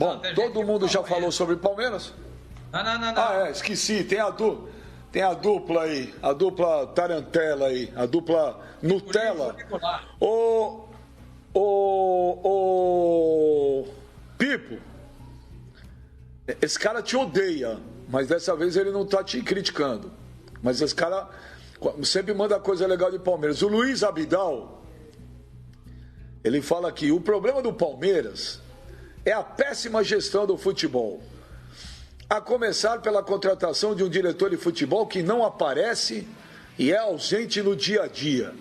Bom, todo mundo já falou sobre Palmeiras? Não. Esqueci, tem a dupla aí, a dupla Tarantela aí, a dupla Nutella. Ô, Pipo, esse cara te odeia, mas dessa vez ele não tá te criticando. Mas esse cara sempre manda coisa legal de Palmeiras. O Luiz Abidal, ele fala que o problema do Palmeiras é a péssima gestão do futebol. A começar pela contratação de um diretor de futebol que não aparece e é ausente no dia a dia.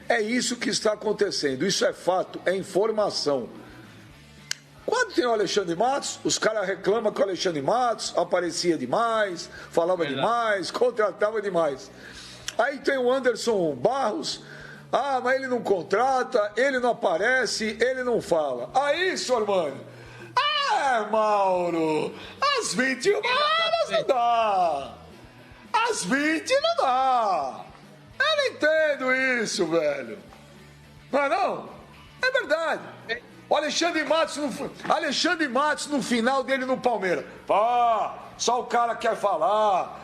É isso que está acontecendo. Isso é fato, é informação. Quando tem o Alexandre Matos, os caras reclamam que o Alexandre Matos aparecia demais, falava demais, contratava demais. Aí tem o Anderson Barros, mas ele não contrata, ele não aparece, ele não fala. Aí, Sormani, Mauro, às 21 horas não dá. Às 20 não dá. Eu não entendo isso, velho. Não é não? É verdade. O Alexandre Matos no final dele no Palmeiras. Só o cara quer falar.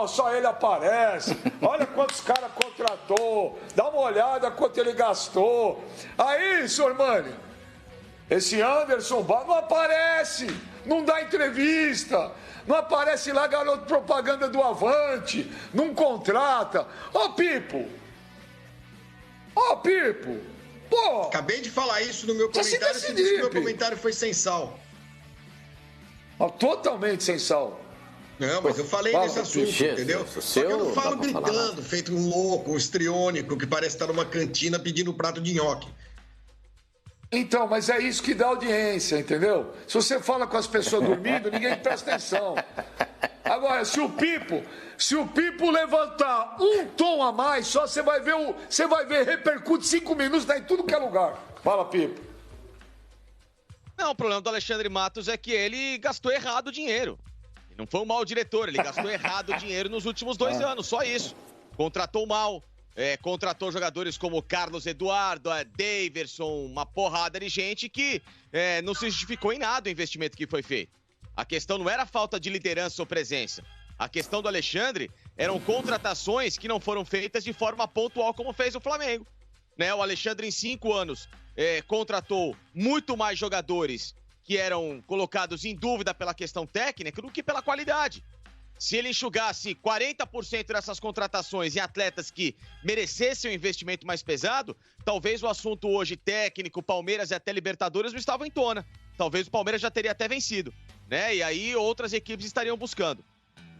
Só ele aparece. Olha quantos caras contratou. Dá uma olhada quanto ele gastou. Aí, Sormani, esse Anderson não aparece. Não dá entrevista. Não aparece lá, garoto propaganda do Avante. Não contrata. Pipo. Pô, acabei de falar isso no meu comentário. Você disse que meu comentário foi sem sal. Totalmente sem sal. Não, mas eu falei nesse assunto, entendeu? Só que eu não falo gritando, feito um louco, um histriônico, que parece estar numa cantina pedindo um prato de nhoque. Então, mas é isso que dá audiência, entendeu? Se você fala com as pessoas dormindo, ninguém presta atenção. Agora, se o Pipo levantar um tom a mais, só você vai ver, repercute 5 minutos, tá em tudo que é lugar. Fala, Pipo. Não, o problema do Alexandre Matos é que ele gastou errado o dinheiro. Ele não foi um mau diretor, ele gastou errado o dinheiro nos últimos 2 anos, só isso. Contratou mal. Contratou jogadores como Carlos Eduardo, Daverson, uma porrada de gente que não se justificou em nada o investimento que foi feito. A questão não era falta de liderança ou presença. A questão do Alexandre eram contratações que não foram feitas de forma pontual como fez o Flamengo. O Alexandre, em 5 anos, contratou muito mais jogadores que eram colocados em dúvida pela questão técnica do que pela qualidade. Se ele enxugasse 40% dessas contratações em atletas que merecessem um investimento mais pesado, talvez o assunto hoje técnico, Palmeiras e até Libertadores não estava em tona. Talvez o Palmeiras já teria até vencido, E aí outras equipes estariam buscando.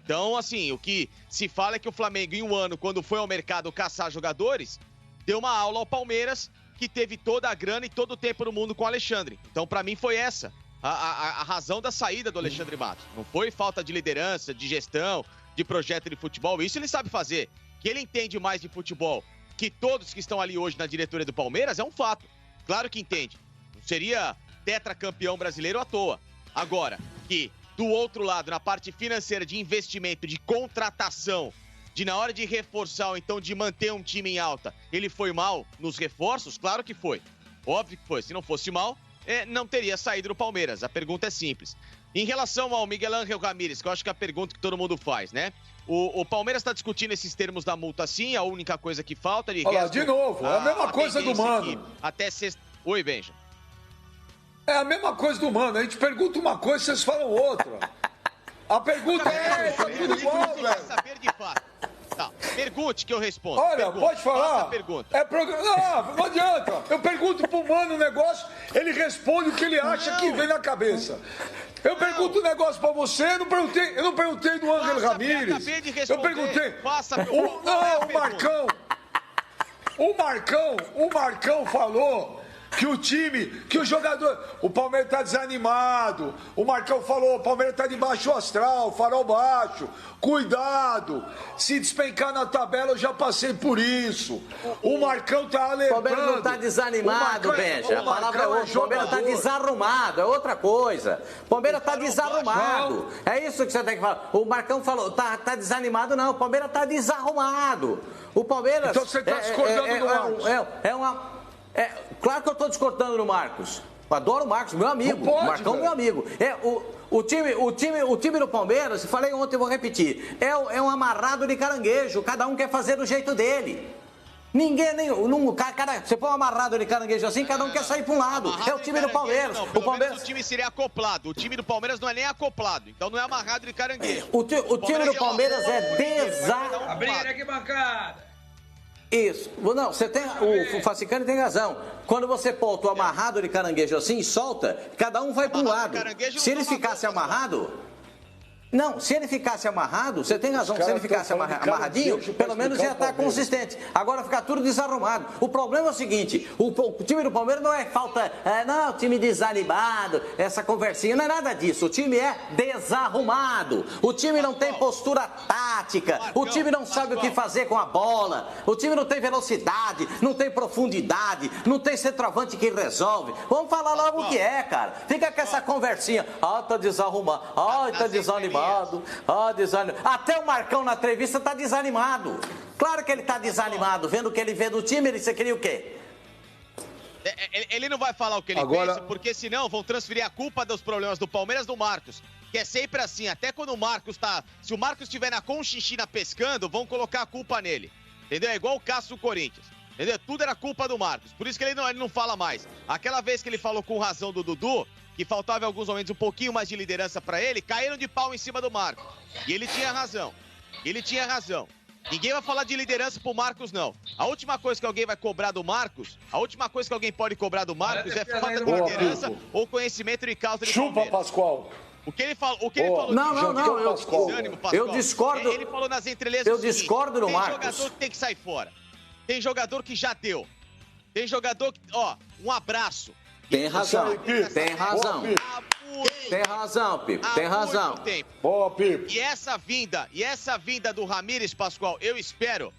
Então, assim, o que se fala é que o Flamengo, em um ano, quando foi ao mercado caçar jogadores, deu uma aula ao Palmeiras, que teve toda a grana e todo o tempo no mundo com o Alexandre. Então, pra mim, foi essa a razão da saída do Alexandre Matos. Não foi falta de liderança, de gestão, de projeto de futebol. Isso ele sabe fazer. Que ele entende mais de futebol que todos que estão ali hoje na diretoria do Palmeiras é um fato. Claro que entende. Não seria tetracampeão brasileiro à toa. Agora, que do outro lado, na parte financeira de investimento, de contratação, de na hora de reforçar ou então de manter um time em alta, ele foi mal nos reforços? Claro que foi. Óbvio que foi. Se não fosse mal, não teria saído do Palmeiras. A pergunta é simples. Em relação ao Miguel Ángel Ramírez, que eu acho que é a pergunta que todo mundo faz, O Palmeiras está discutindo esses termos da multa sim, a única coisa que falta... Olha lá, de novo, é a mesma coisa do Mano. Até sexta... Oi, Benja. É a mesma coisa do Mano. A gente pergunta uma coisa e vocês falam outra. A pergunta tá tudo igual, velho. Saber de fato. Tá, pergunte que eu respondo. Olha, pode falar. Faça a pergunta. Não adianta. Eu pergunto pro Mano um negócio, ele responde o que ele acha que vem na cabeça. Eu pergunto um negócio pra você, eu não perguntei do Ángel Ramírez. Acabei de responder. Eu perguntei. Faça o Marcão falou que o time, que o jogador, o Palmeiras tá desanimado. O Marcão falou, o Palmeiras tá de baixo astral, farol baixo. Cuidado, se despencar na tabela eu já passei por isso. O Marcão tá alertando. O Palmeiras não tá desanimado, Benja. A palavra é outra. O Palmeiras tá desarrumado, é outra coisa. O Palmeiras tá desarrumado. É isso que você tem que falar. O Marcão falou, tá desanimado, não. O Palmeiras tá desarrumado. O Palmeiras... Então você tá discordando do Marcos. Claro que eu estou discordando do Marcos. Adoro o Marcos, meu amigo. Pode, Marcão, velho. meu amigo. O time do Palmeiras, falei ontem, vou repetir, é um amarrado de caranguejo. Cada um quer fazer do jeito dele. Você põe um amarrado de caranguejo assim, cada um quer sair para um lado. É o time do Palmeiras. Não, pelo menos o time seria acoplado. O time do Palmeiras não é nem acoplado. Então não é amarrado de caranguejo. O time do Palmeiras é A briga aqui, bancada. Isso. Não, você tem. O Facicani tem razão. Quando você põe o amarrado de caranguejo assim e solta, cada um vai para um lado. Se ele ficasse amarrado. Não, se ele ficasse amarrado, você tem razão, se ele ficasse amarradinho, pelo menos ia estar consistente. Agora fica tudo desarrumado. O problema é o seguinte, o time do Palmeiras não é falta, não, time desanimado, essa conversinha, não é nada disso. O time é desarrumado. O time não tem postura tática, o time não sabe o que fazer com a bola, o time não tem velocidade, não tem profundidade, não tem centroavante que resolve. Vamos falar logo o que é, cara. Fica com essa conversinha, tá desarrumado, tá desanimado. Até o Marcão na entrevista tá desanimado. Claro que ele tá desanimado. Vendo o que ele vê do time, você queria o quê? Ele não vai falar o que ele pensa, porque senão vão transferir a culpa dos problemas do Palmeiras do Marcos. Que é sempre assim, até quando o Marcos tá... Se o Marcos estiver na Conchinchina pescando, vão colocar a culpa nele. Entendeu? É igual o caso do Corinthians. Entendeu? Tudo era culpa do Marcos. Por isso que ele não fala mais. Aquela vez que ele falou com razão do Dudu, que faltava em alguns momentos um pouquinho mais de liderança pra ele, caíram de pau em cima do Marcos. E ele tinha razão. Ninguém vai falar de liderança pro Marcos, não. A última coisa que alguém vai cobrar do Marcos, a última coisa que alguém pode cobrar do Marcos é falta de liderança ou conhecimento de causa de Chupa, Pascoal. O que ele falou Não, eu discordo. Ele falou nas entrelinhas eu discordo do Marcos. Tem jogador que tem que sair fora. Tem jogador que já deu. Tem jogador que, um abraço. Tem razão, tem razão. Tem razão, Pipo, tem razão. Boa, Pipo. E essa vinda do Ramires, Pascoal, eu espero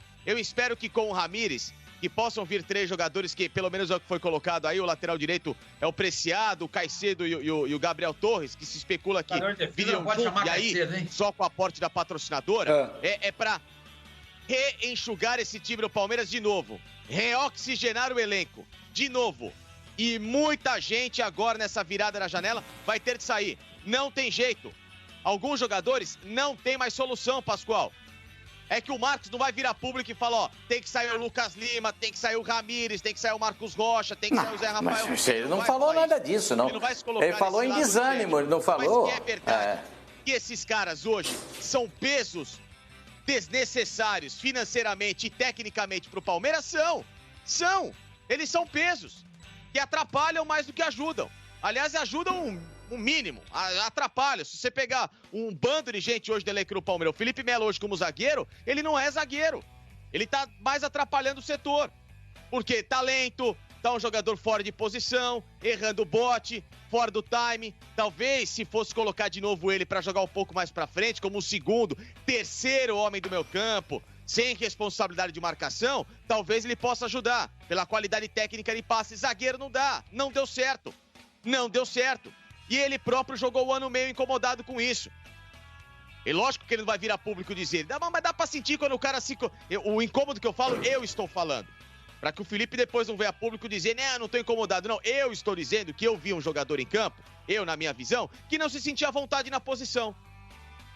que com o Ramires, que possam vir 3 jogadores que, pelo menos é o que foi colocado aí, o lateral direito é o Preciado, o Caicedo e o Gabriel Torres, que se especula que viriam junto, e aí, só com o aporte da patrocinadora, é pra reenxugar esse time do Palmeiras de novo, reoxigenar o elenco, de novo. E muita gente agora nessa virada na janela vai ter de sair. Não tem jeito. Alguns jogadores não tem mais solução, Pascoal. É que o Marcos não vai vir a público e falar, tem que sair o Lucas Lima, tem que sair o Ramires, tem que sair o Marcos Rocha, tem que sair o Zé Rafael. Mas ele não falou nada disso, não. Ele não vai se colocar ele falou em desânimo, ele não falou. Mas é verdade que esses caras hoje são pesos desnecessários financeiramente e tecnicamente pro Palmeiras? São. Eles são pesos que atrapalham mais do que ajudam. Aliás, ajudam um mínimo, atrapalha. Se você pegar um bando de gente hoje do elenco do Palmeiras, o Felipe Melo hoje como zagueiro, ele não é zagueiro. Ele tá mais atrapalhando o setor. Porque talento, tá um jogador fora de posição, errando o bote, fora do time. Talvez, se fosse colocar de novo ele para jogar um pouco mais para frente, como o segundo, terceiro homem do meu campo, sem responsabilidade de marcação, talvez ele possa ajudar, pela qualidade técnica de passe. Zagueiro não dá, não deu certo. E ele próprio jogou o ano meio incomodado com isso. E lógico que ele não vai vir a público dizer, mas dá pra sentir quando o cara o incômodo que eu falo, eu estou falando. Pra que o Felipe depois não venha a público dizer, não tô incomodado, não. Eu estou dizendo que eu vi um jogador em campo, eu na minha visão, que não se sentia à vontade na posição.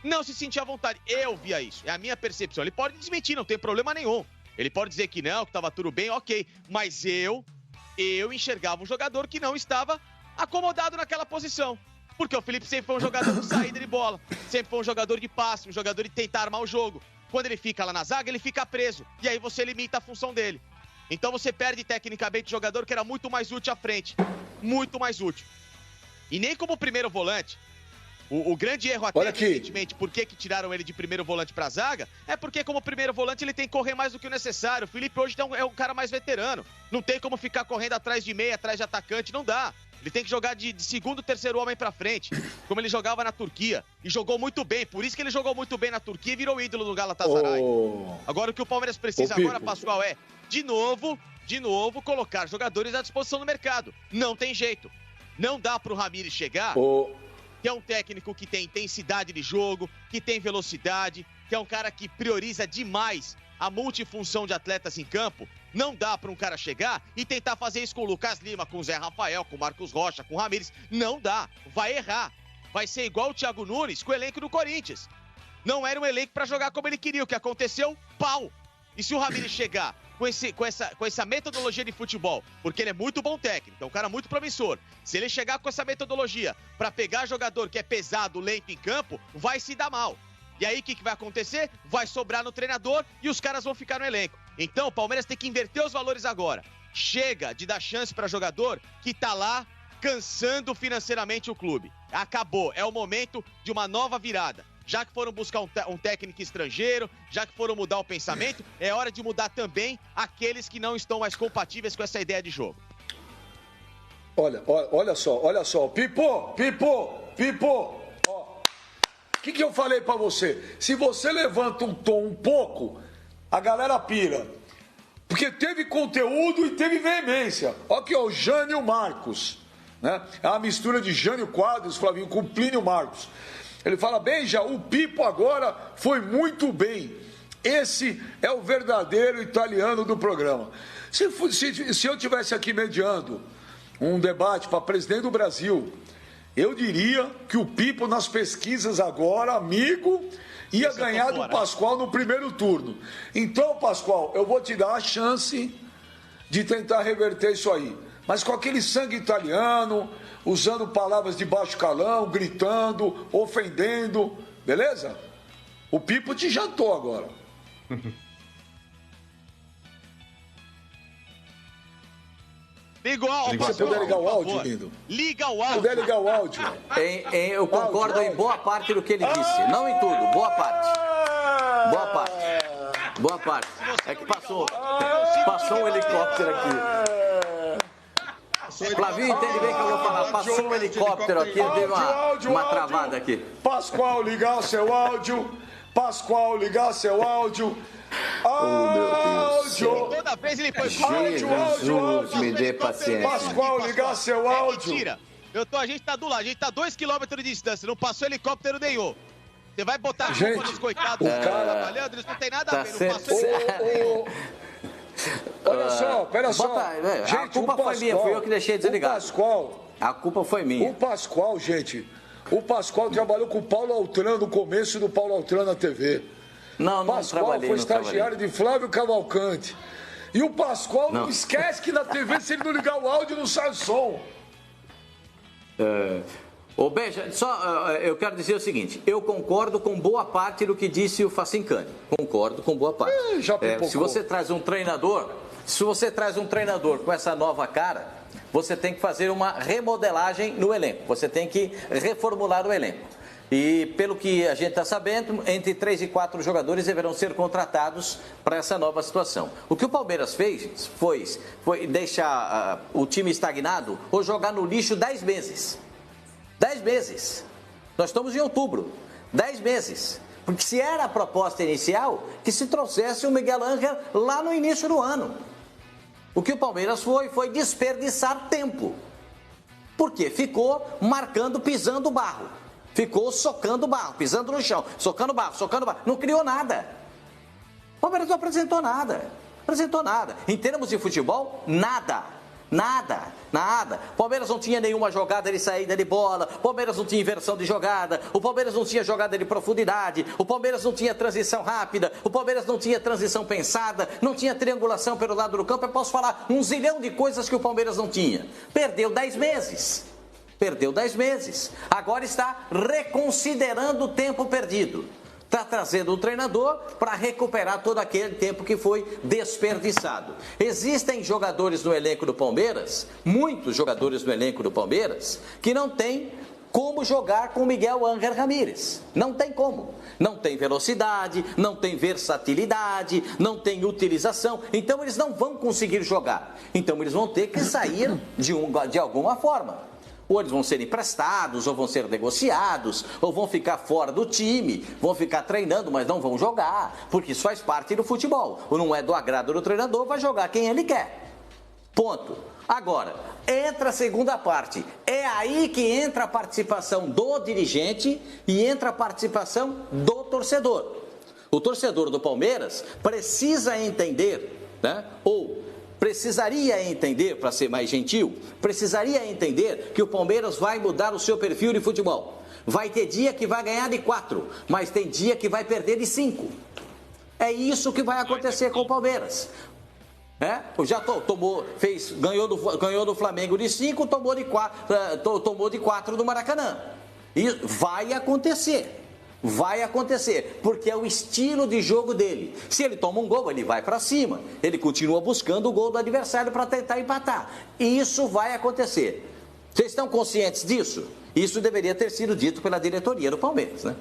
Não se sentia à vontade. Eu via isso. É a minha percepção. Ele pode desmentir, não tem problema nenhum. Ele pode dizer que não, que estava tudo bem, ok. Mas eu enxergava um jogador que não estava acomodado naquela posição. Porque o Felipe sempre foi um jogador de saída de bola. Sempre foi um jogador de passe, um jogador de tentar armar o jogo. Quando ele fica lá na zaga, ele fica preso. E aí você limita a função dele. Então você perde tecnicamente o jogador que era muito mais útil à frente. Muito mais útil. E nem como primeiro volante. O grande erro até recentemente, por que tiraram ele de primeiro volante pra zaga, é porque como primeiro volante ele tem que correr mais do que o necessário. O Felipe hoje é um cara mais veterano. Não tem como ficar correndo atrás de meia, atrás de atacante, não dá. Ele tem que jogar de segundo, terceiro homem pra frente, como ele jogava na Turquia. E jogou muito bem, por isso que ele jogou muito bem na Turquia e virou ídolo do Galatasaray. Agora o que o Palmeiras precisa agora, Pascoal, é, de novo, colocar jogadores à disposição do mercado. Não tem jeito. Não dá pro Ramires chegar... que é um técnico que tem intensidade de jogo, que tem velocidade, que é um cara que prioriza demais a multifunção de atletas em campo, Não dá para um cara chegar e tentar fazer isso com o Lucas Lima, com o Zé Rafael, com o Marcos Rocha, com o Ramires. Não dá. Vai errar. Vai ser igual o Thiago Nunes com o elenco do Corinthians. Não era um elenco para jogar como ele queria. O que aconteceu? Pau. E se o Ramires chegar com essa metodologia de futebol, porque ele é muito bom técnico, é um cara muito promissor. Se ele chegar com essa metodologia para pegar jogador que é pesado, lento em campo, vai se dar mal. E aí o que vai acontecer? Vai sobrar no treinador e os caras vão ficar no elenco. Então o Palmeiras tem que inverter os valores agora. Chega de dar chance para jogador que tá lá cansando financeiramente o clube. Acabou, é o momento de uma nova virada. Já que foram buscar um técnico estrangeiro, já que foram mudar o pensamento, é hora de mudar também aqueles que não estão mais compatíveis com essa ideia de jogo. Olha só. Pipo! Ó, o que eu falei pra você? Se você levanta um tom um pouco, a galera pira. Porque teve conteúdo e teve veemência. Ó aqui, ó, o Jânio Marcos. Né? É uma mistura de Jânio Quadros, Flavinho, com Plínio Marcos. Ele fala, Benja, o Pipo agora foi muito bem. Esse é o verdadeiro italiano do programa. Se eu tivesse aqui mediando um debate para presidente do Brasil, eu diria que o Pipo nas pesquisas agora, amigo, ia ganhar do Pascoal no primeiro turno. Então, Pascoal, eu vou te dar a chance de tentar reverter isso aí. Mas com aquele sangue italiano, usando palavras de baixo calão, gritando, ofendendo, beleza? O Pipo te jantou agora. Liga o áudio. Se você puder ligar o áudio, lindo. Liga o áudio. Se puder ligar o áudio. Eu concordo em boa parte do que ele disse. Não em tudo, boa parte. Boa parte. É que passou um helicóptero aqui. Flavinho, entende bem o que eu vou falar. Passou um helicóptero aqui, eu dei uma travada aqui. Pascoal, ligar o seu áudio. Áudio. Toda vez ele foi Jesus, me dê paciência. Pascoal, ligar seu áudio. Mentira. A gente tá do lado, a gente tá 2 km de distância, não passou helicóptero nenhum. Você vai botar a culpa nos coitados trabalhando, eles não tem nada a ver, não passou helicóptero. Olha só, pera só. Gente, a culpa foi minha, fui eu que deixei desligado. A culpa foi minha. O Pascoal, gente, trabalhou com o Paulo Altran no começo do Paulo Altran na TV. Não trabalhei. Foi estagiário de Flávio Cavalcante. E o Pascoal não esquece que na TV, se ele não ligar o áudio, não sai o som. Ô, Beja, eu quero dizer o seguinte, eu concordo com boa parte do que disse o Facincani. Concordo com boa parte. Se você traz um treinador com essa nova cara, você tem que fazer uma remodelagem no elenco. Você tem que reformular o elenco. E pelo que a gente está sabendo, entre 3 e 4 jogadores deverão ser contratados para essa nova situação. O que o Palmeiras fez foi deixar o time estagnado ou jogar no lixo 10 meses. 10 meses. Nós estamos em outubro. 10 meses. Porque se era a proposta inicial, que se trouxesse o Miguel Ángel lá no início do ano. O que o Palmeiras foi desperdiçar tempo. Porque ficou marcando, pisando barro. Ficou socando barro, pisando no chão, socando barro. Não criou nada. O Palmeiras não apresentou nada. Em termos de futebol, nada. Palmeiras não tinha nenhuma jogada de saída de bola, Palmeiras não tinha inversão de jogada, o Palmeiras não tinha jogada de profundidade, o Palmeiras não tinha transição rápida, o Palmeiras não tinha transição pensada, não tinha triangulação pelo lado do campo. Eu posso falar um zilhão de coisas que o Palmeiras não tinha. Perdeu 10 meses. Agora está reconsiderando o tempo perdido. Está trazendo um treinador para recuperar todo aquele tempo que foi desperdiçado. Existem jogadores no elenco do Palmeiras, muitos jogadores no elenco do Palmeiras, que não tem como jogar com Miguel Ángel Ramírez. Não tem como. Não tem velocidade, não tem versatilidade, não tem utilização. Então eles não vão conseguir jogar. Então eles vão ter que sair de alguma forma. Ou eles vão ser emprestados, ou vão ser negociados, ou vão ficar fora do time, vão ficar treinando, mas não vão jogar, porque isso faz parte do futebol. Ou não é do agrado do treinador, vai jogar quem ele quer. Ponto. Agora, entra a segunda parte. É aí que entra a participação do dirigente e entra a participação do torcedor. O torcedor do Palmeiras precisa entender, né, ou precisaria entender, para ser mais gentil, precisaria entender que o Palmeiras vai mudar o seu perfil de futebol. Vai ter dia que vai ganhar de 4, mas tem dia que vai perder de 5. É isso que vai acontecer com o Palmeiras. Já ganhou do Flamengo de 5, tomou de 4 do Maracanã. E vai acontecer. Vai acontecer, porque é o estilo de jogo dele. Se ele toma um gol, ele vai para cima. Ele continua buscando o gol do adversário para tentar empatar. E isso vai acontecer. Vocês estão conscientes disso? Isso deveria ter sido dito pela diretoria do Palmeiras, né?